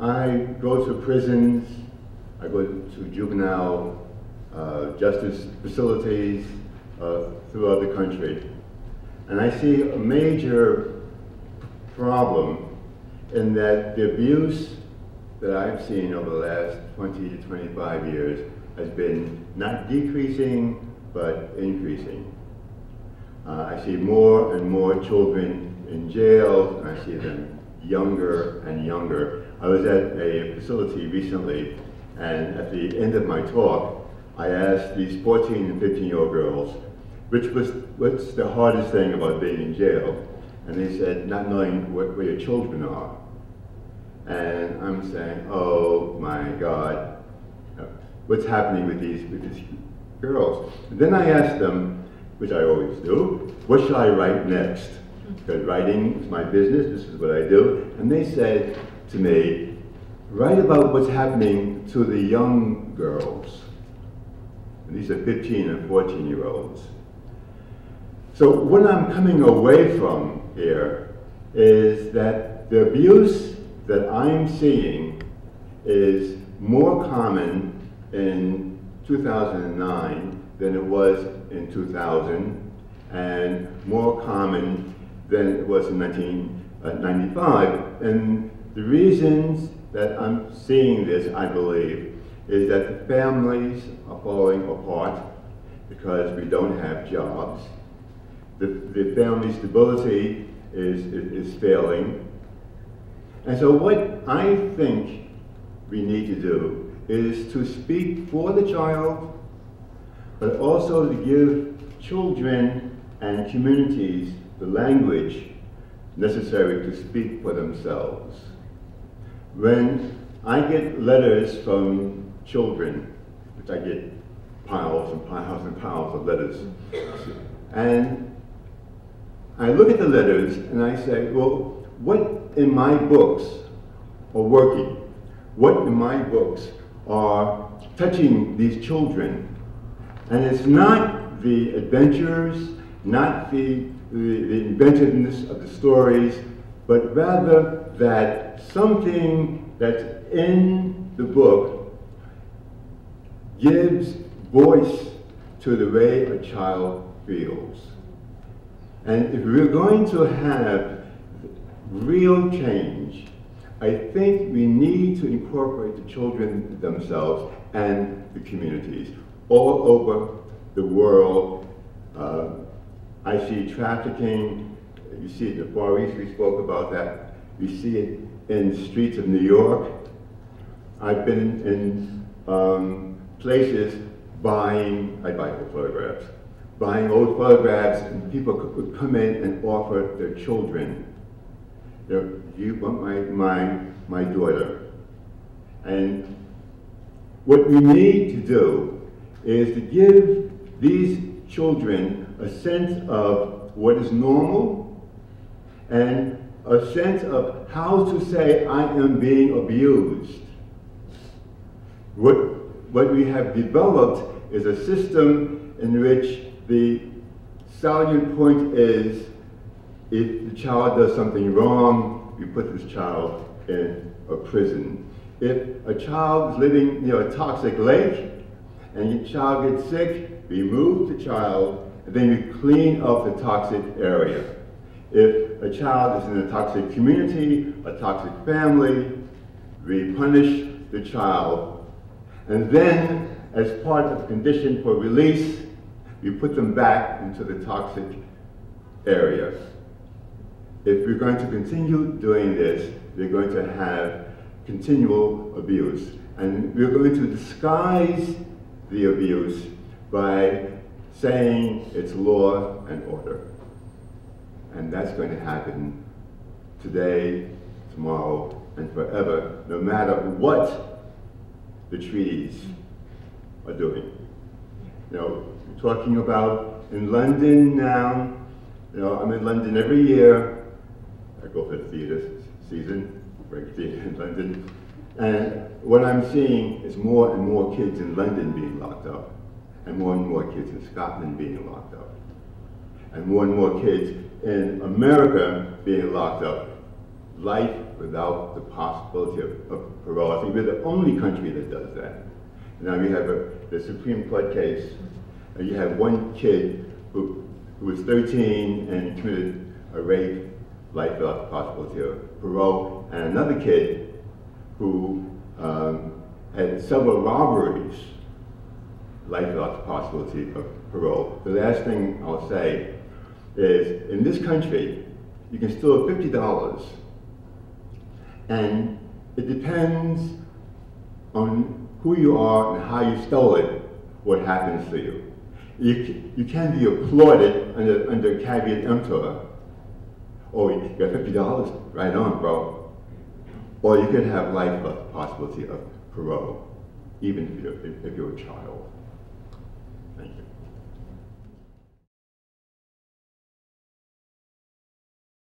I go to prisons, I go to juvenile justice facilities throughout the country, and I see a major problem in that the abuse that I've seen over the last 20 to 25 years has been not decreasing, but increasing. I see more and more children in jail, and I see them younger and younger. I was at a facility recently, and at the end of my talk, I asked these 14 and 15-year-old girls, what's the hardest thing about being in jail? And they said, not knowing where your children are. And I'm saying, oh my God, what's happening with these girls? And then I asked them, which I always do, what should I write next? Because writing is my business, this is what I do. And they said to me, write about what's happening to the young girls. And these are 15 and 14-year-olds. So what I'm coming away from here is that the abuse that I'm seeing is more common in 2009 than it was in 2000, and more common than it was in 1995. And the reasons that I'm seeing this, I believe, is that the families are falling apart because we don't have jobs. The family stability is failing. And so what I think we need to do is to speak for the child, but also to give children and communities the language necessary to speak for themselves. When I get letters from children, which I get piles and piles and piles of letters, and I look at the letters and I say, well, what in my books are working? What in my books are touching these children? And it's not the adventures, not the inventiveness of the stories, but rather that something that's in the book gives voice to the way a child feels. And if we're going to have real change, I think we need to incorporate the children themselves and the communities all over the world. I see trafficking, you see it in the Far East, we spoke about that. You see it in the streets of New York. I've been in places I buy old photographs, buying old photographs, and people would come in and offer their children. You want my daughter. And what we need to do is to give these children a sense of what is normal and a sense of how to say, I am being abused. What we have developed is a system in which the salient point is, if the child does something wrong, we put this child in a prison. If a child is living near a toxic lake and your child gets sick, we move the child and then we clean up the toxic area. If a child is in a toxic community, a toxic family, we punish the child. And then, as part of the condition for release, we put them back into the toxic area. If we're going to continue doing this, we're going to have continual abuse. And we're going to disguise the abuse by saying it's law and order. And that's going to happen today, tomorrow, and forever, no matter what the treaties are doing. You know, we're talking about in London now, you know, I'm in London every year. I go for the theater season, break theater in London. And what I'm seeing is more and more kids in London being locked up, and more kids in Scotland being locked up, and more kids in America being locked up. Life without the possibility of parole. I think we're the only country that does that. Now you have the Supreme Court case, and you have one kid who was 13 and committed a rape, life without the possibility of parole, and another kid who had several robberies, life without the possibility of parole. The last thing I'll say is, in this country, you can steal $50, and it depends on who you are and how you stole it, what happens to you. You can be applauded under caveat emptor. Oh, you got $50? Right on, bro. Or you could have life without the possibility of parole, even if you're a child.